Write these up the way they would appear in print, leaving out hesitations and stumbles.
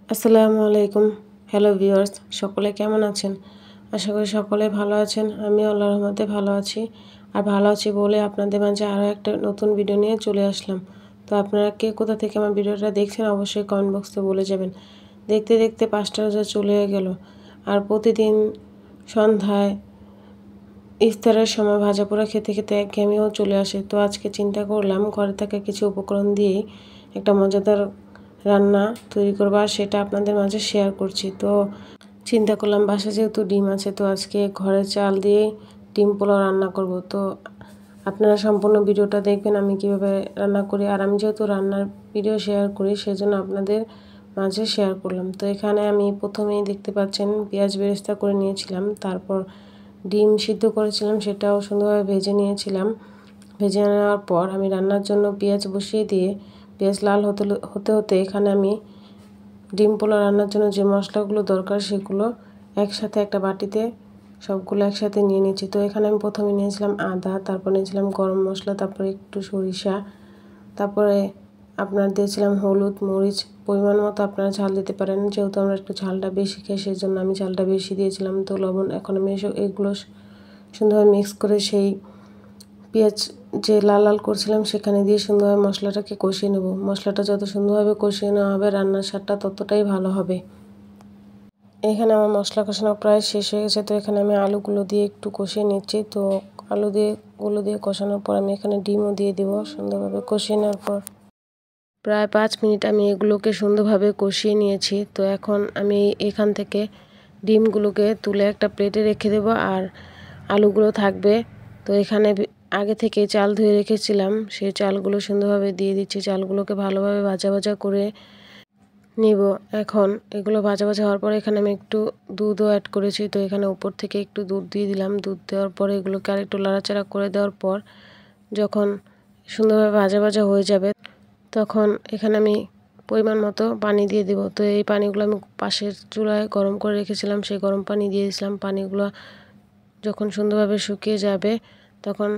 আসসালামু আলাইকুম। Hello viewers, সকলে কেমন আছেন? আশা করি সকলে ভালো আছেন। আমি আল্লাহর রহমতে ভালো আছি। আর ভালো আছি বলে আপনাদের মাঝে আরও একটা নতুন ভিডিও নিয়ে চলে আসলাম। তো আপনারা কে কোথা থেকে আমার ভিডিওটা দেখছেন অবশ্যই কমেন্ট বক্সে বলে যাবেন। দেখতে দেখতে 5টা রোজা চলে গেল। আর প্রতিদিন সন্ধ্যায় ইফতারের সময় ভাজাপোড়া খেতে খেতে একঘেয়েমিও চলে আসে। তো আজকে চিন্তা করলাম ঘরে থাকা কিছু উপকরণ দিয়েই একটা মজাদার রান্না তৈরি করবো, আর সেটা আপনাদের মাঝে শেয়ার করছি। তো চিন্তা করলাম বাসায় যেহেতু ডিম আছে, তো আজকে ঘরের চাল দিয়ে ডিম পোলাও রান্না করব। তো আপনারা সম্পূর্ণ ভিডিওটা দেখবেন আমি কিভাবে রান্না করি। আর আমি যেহেতু রান্নার ভিডিও শেয়ার করি সেজন্য আপনাদের মাঝে শেয়ার করলাম। তো এখানে আমি প্রথমেই দেখতে পাচ্ছেন পেঁয়াজ বেরেস্তা করে নিয়েছিলাম, তারপর ডিম সিদ্ধ করেছিলাম, সেটাও সুন্দরভাবে ভেজে নিয়েছিলাম। ভেজে নেওয়ার পর আমি রান্নার জন্য পেঁয়াজ বসিয়ে দিয়ে পেঁয়াজ লাল হতে হতে এখানে আমি ডিম পোলাও রান্নার জন্য যে মশলাগুলো দরকার সেগুলো একসাথে একটা বাটিতে সবগুলো একসাথে নিয়ে নিয়েছি। তো এখানে আমি প্রথমে নিয়েছিলাম আদা, তারপর নিয়েছিলাম গরম মশলা, তারপরে একটু সরিষা, তারপরে আপনার দিয়েছিলাম হলুদ, মরিচ, পরিমাণ মতো আপনারা ঝাল দিতে পারেন। যেহেতু আমরা একটু ঝালটা বেশি খাই সেই জন্য আমি ঝালটা বেশি দিয়েছিলাম। তো লবণ। এখন আমি এগুলো সুন্দরভাবে মিক্স করে সেই পেঁয়াজ যে লাল লাল করছিলাম সেখানে দিয়ে সুন্দরভাবে মশলাটাকে কষিয়ে নেব। মশলাটা যত সুন্দরভাবে কষিয়ে নেওয়া হবে রান্নার স্বাদটা ততটাই ভালো হবে। এখানে আমার মশলা কষানো প্রায় শেষ হয়ে গেছে। তো এখানে আমি আলুগুলো দিয়ে একটু কষিয়ে নিচ্ছি। তো আলু দিয়ে কষানোর পর আমি এখানে ডিমও দিয়ে দেবো। সুন্দরভাবে কষিয়ে নেওয়ার পর প্রায় 5 মিনিট আমি এগুলোকে সুন্দরভাবে কষিয়ে নিয়েছি। তো এখন আমি এখান থেকে ডিমগুলোকে তুলে একটা প্লেটে রেখে দেবো, আর আলুগুলো থাকবে। তো এখানে আগে থেকে চাল ধুয়ে রেখেছিলাম, সেই চালগুলো সুন্দরভাবে দিয়ে দিচ্ছি। চালগুলোকে ভালোভাবে ভাজা ভাজা করে নিব। এখন এগুলো ভাজা ভাজা হওয়ার পরে এখানে আমি একটু দুধও অ্যাড করেছি। তো এখানে উপর থেকে একটু দুধ দিয়ে দিলাম। দুধ দেওয়ার পরে এগুলোকে আরেকটু নাড়াচাড়া করে দেওয়ার পর যখন সুন্দরভাবে ভাজা ভাজা হয়ে যাবে তখন এখানে আমি পরিমাণ মতো পানি দিয়ে দেবো। তো এই পানিগুলো আমি পাশের চুলায় গরম করে রেখেছিলাম, সেই গরম পানি দিয়ে দিয়েছিলাম। পানিগুলো যখন সুন্দরভাবে শুকিয়ে যাবে তখন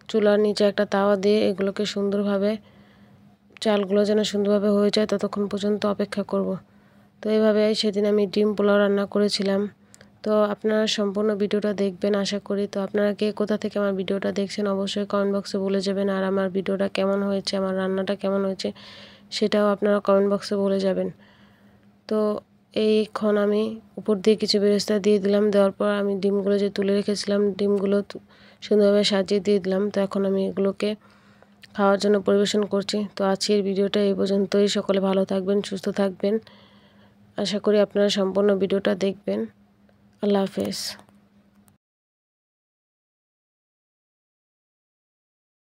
চুলার নিচে একটা তাওয়া দিয়ে এগুলোকে সুন্দরভাবে চালগুলো যেন সুন্দরভাবে হয়ে যায় ততক্ষণ পর্যন্ত অপেক্ষা করব। তো এইভাবে সেদিন আমি ডিম পোলাও রান্না করেছিলাম। তো আপনারা সম্পূর্ণ ভিডিওটা দেখবেন আশা করি। তো আপনারা কে কোথা থেকে আমার ভিডিওটা দেখছেন অবশ্যই কমেন্ট বক্সে বলে যাবেন। আর আমার ভিডিওটা কেমন হয়েছে, আমার রান্নাটা কেমন হয়েছে সেটাও আপনারা কমেন্ট বক্সে বলে যাবেন। তো এইক্ষণ আমি উপর দিয়ে কিছু বেরেস্তা দিয়ে দিলাম। দেওয়ার পর আমি ডিমগুলো যে তুলে রেখেছিলাম ডিমগুলো সুন্দরভাবে সাজিয়ে দিয়ে দিলাম। তো এখন আমি এগুলোকে খাওয়ার জন্য পরিবেশন করছি। তো আজকের ভিডিওটা এই পর্যন্তই। সকলে ভালো থাকবেন, সুস্থ থাকবেন। আশা করি আপনারা সম্পূর্ণ ভিডিওটা দেখবেন। আল্লাহ হাফেজ।